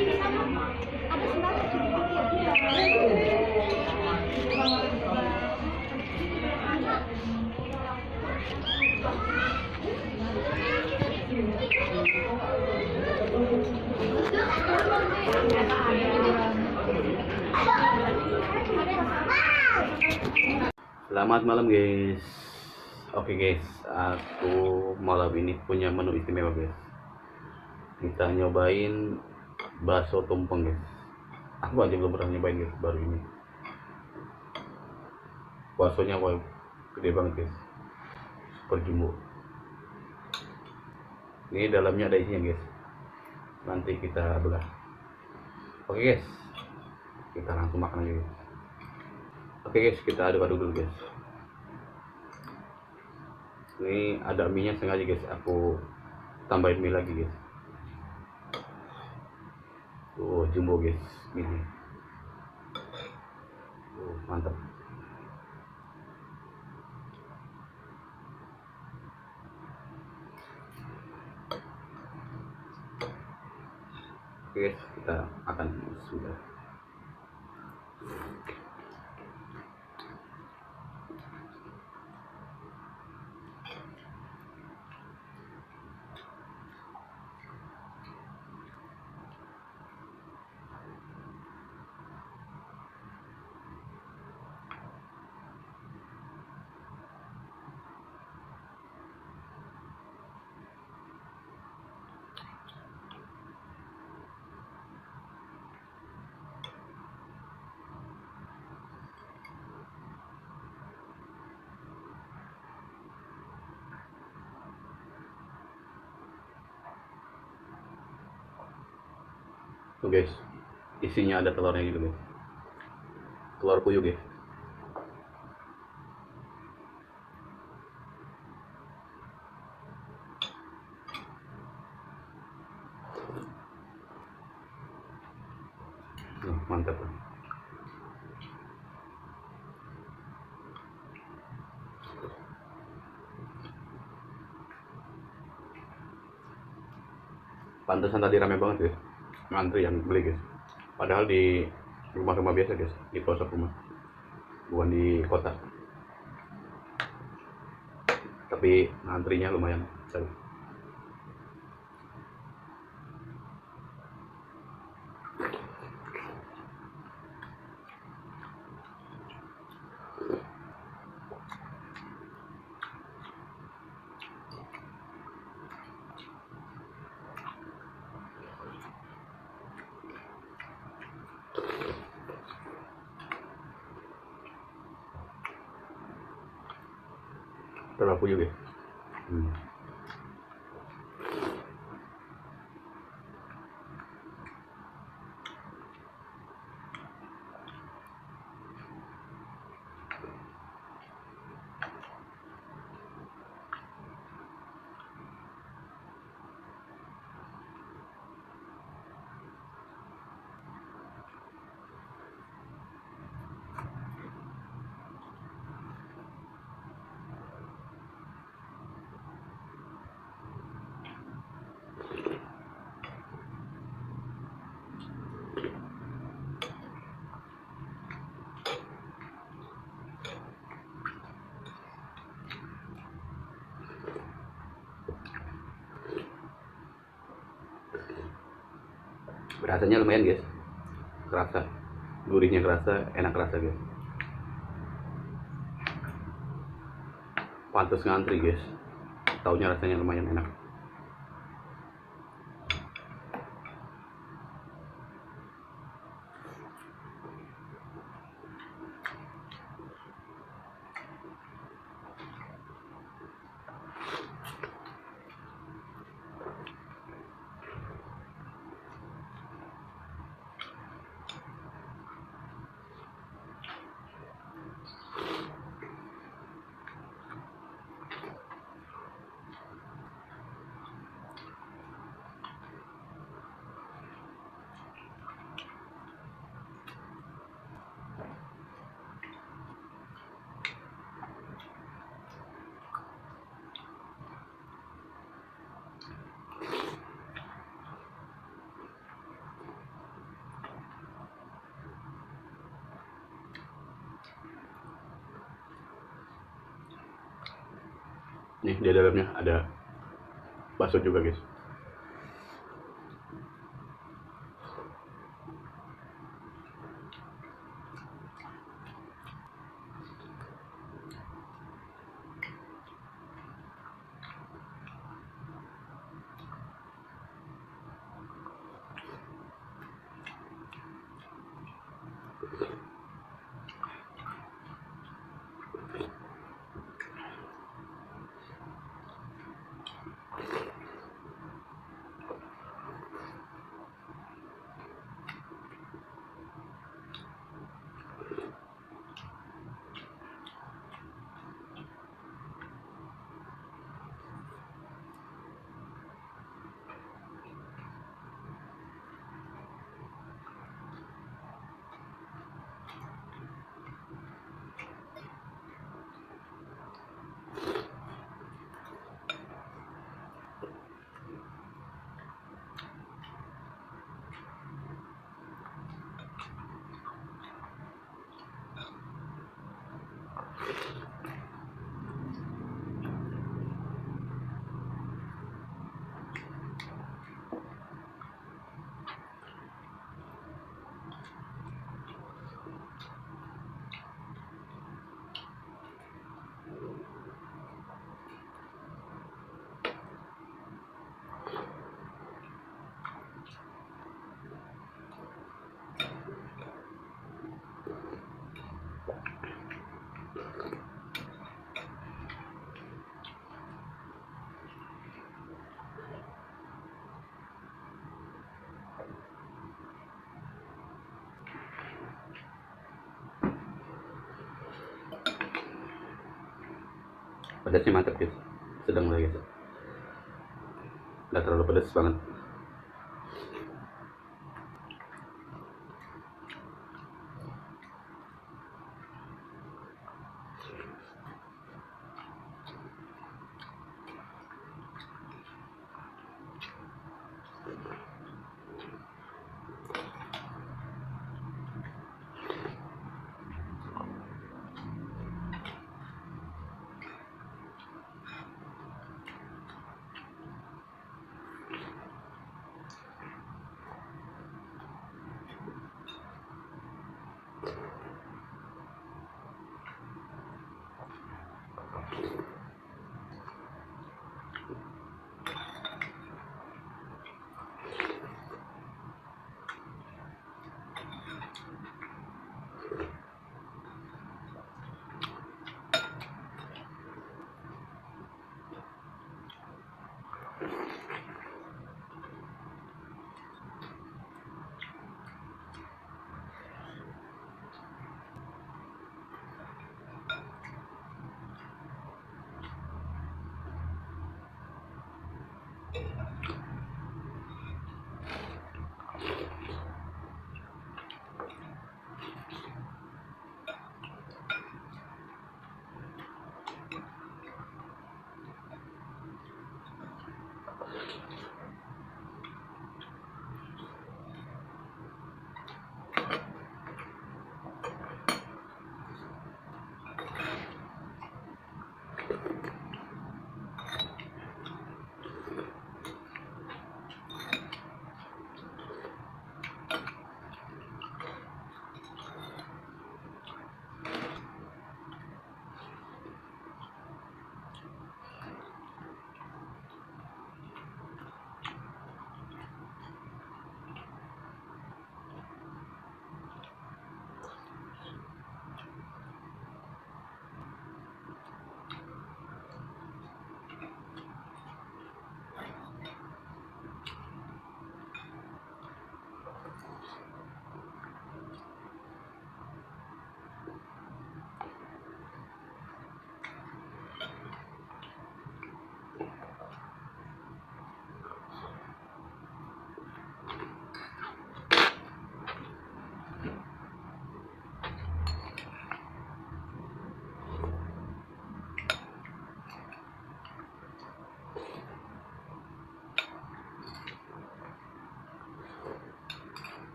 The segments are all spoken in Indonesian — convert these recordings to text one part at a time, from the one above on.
Selamat malam guys. Oke guys, aku malam ini punya menu istimewa guys. Kita nyobain bakso tumpeng guys. Aku aja belum pernah nyobain guys, baru ini. Baksonya wah, gede banget guys, super jumbo. Ini dalamnya ada isinya guys. Nanti kita belah. Oke guys, kita langsung makan aja guys. Oke guys, kita aduk-aduk dulu guys. Ini ada mie nya sengaja guys, aku tambahin mie lagi guys. Oh jumbo guys, ini. Oh mantap. Oke guys, kita akan sudah. Tuh guys, isinya ada telurnya gitu guys, telur puyuh guys. Mantap. Pantesan tadi rame banget guys, ngantri yang beli guys. Padahal di rumah-rumah biasa guys, di pelosok rumah, bukan di kota. Tapi ngantrinya lumayan. Telur puyuh guys. Rasanya lumayan guys, kerasa, gurihnya kerasa, enak kerasa guys. Pantas ngantri guys, taunya rasanya lumayan enak. Nih di dalamnya ada bakso juga guys. Pedasnya mantap guys, sedang lah guys, nggak terlalu pedas banget.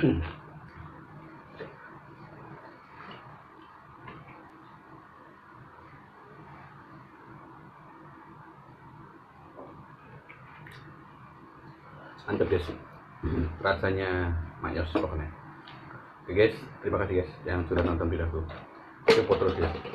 Mantap guys, rasanya mayos pokoknya. Oke guys, terima kasih guys yang sudah nonton videoku. Support terus ya.